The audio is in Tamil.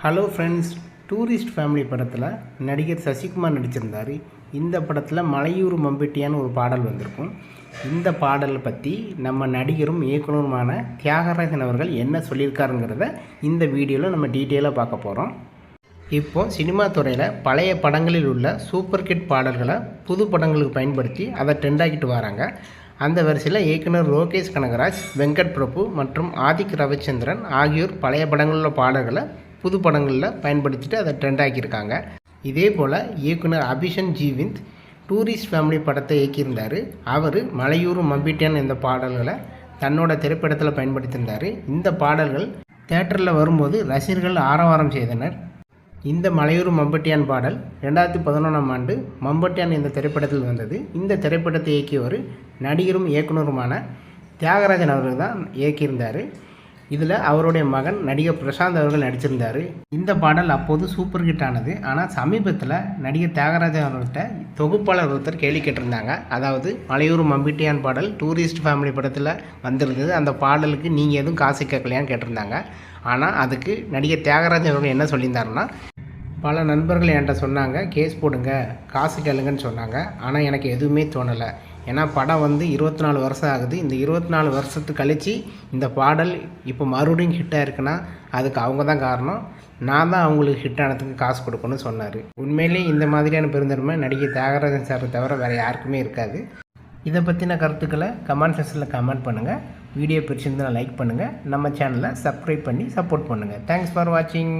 ஹலோ ஃப்ரெண்ட்ஸ், டூரிஸ்ட் ஃபேமிலி படத்தில் நடிகர் சசிகுமார் நடிச்சிருந்தார். இந்த படத்தில் மலையூர் மம்பட்டியான்னு ஒரு பாடல் வந்திருக்கும். இந்த பாடலை பற்றி நம்ம நடிகரும் இயக்குனருமான தியாகராஜன் அவர்கள் என்ன சொல்லியிருக்காருங்கிறத இந்த வீடியோவில் நம்ம டீட்டெயிலாக பார்க்க போகிறோம். இப்போது சினிமா துறையில் பழைய படங்களில் உள்ள சூப்பர் ஹிட் பாடல்களை புது படங்களுக்கு பயன்படுத்தி அதை ட்ரெண்டாக்கிட்டு வராங்க. அந்த வரிசையில் இயக்குனர் லோகேஷ் கனகராஜ், வெங்கட் பிரபு மற்றும் ஆதிக் ரவிச்சந்திரன் ஆகியோர் பழைய படங்களில் உள்ள பாடல்களை புது படங்களில் பயன்படுத்திட்டு அதை ட்ரெண்டாக்கியிருக்காங்க. இதே போல் இயக்குனர் அபிஷன் ஜீவிந்த் டூரிஸ்ட் ஃபேமிலி படத்தை இயக்கியிருந்தார். அவர் மலையூர் மம்பிட்டியான் இந்த பாடல்களை தன்னோட திரைப்படத்தில் பயன்படுத்தியிருந்தார். இந்த பாடல்கள் தேட்டரில் வரும்போது ரசிகர்கள் ஆரவாரம் செய்தனர். இந்த மலையூர் மம்பட்டியான் பாடல் 2011ஆம் ஆண்டு மம்பட்டியான் இந்த திரைப்படத்தில் வந்தது. இந்த திரைப்படத்தை இயக்கியவர் நடிகரும் இயக்குனருமான தியாகராஜன் அவர்கள் தான் இயக்கியிருந்தார். இதில் அவருடைய மகன் நடிகர் பிரசாந்த் அவர்கள் நடிச்சிருந்தார். இந்த பாடல் அப்போது சூப்பர் ஹிட் ஆனது. ஆனால் சமீபத்தில் நடிகர் தியாகராஜன் அவர்கிட்ட தொகுப்பாளர் ஒருத்தர் கேள்வி கேட்டிருந்தாங்க. அதாவது மலையூர் மம்பிட்டியான் பாடல் டூரிஸ்ட் ஃபேமிலி படத்தில் வந்திருந்தது, அந்த பாடலுக்கு நீங்கள் எதுவும் காசு கேட்கலையான்னு கேட்டிருந்தாங்க. ஆனால் அதுக்கு நடிகர் தியாகராஜன் அவர்கள் என்ன சொல்லியிருந்தாருன்னா, பல நண்பர்கள் என்கிட்ட சொன்னாங்க கேஸ் போடுங்க, காசு கேளுங்கன்னு சொன்னாங்க. ஆனால் எனக்கு எதுவுமே தோணலை. ஏன்னா படம் வந்து 24 வருஷம் ஆகுது. இந்த 24 வருஷத்துக்கு கழித்து இந்த பாடல் இப்போ மறுபடியும் ஹிட்டாக இருக்குன்னா அதுக்கு அவங்க தான் காரணம். நான் தான் அவங்களுக்கு ஹிட் ஆனதுக்கு காசு கொடுக்கணும்னு சொன்னார். உண்மையிலேயே இந்த மாதிரியான பெருந்தன்மை நடிகர் தியாகராஜன் சாரை தவிர வேறு யாருக்குமே இருக்காது. இதை பற்றின கருத்துக்களை கமெண்ட் செக்ஷனில் கமெண்ட் பண்ணுங்கள். வீடியோ பிடிச்சிருந்தால் லைக் பண்ணுங்கள். நம்ம சேனலை சப்ஸ்கிரைப் பண்ணி சப்போர்ட் பண்ணுங்கள். தேங்க்ஸ் ஃபார் வாட்சிங்.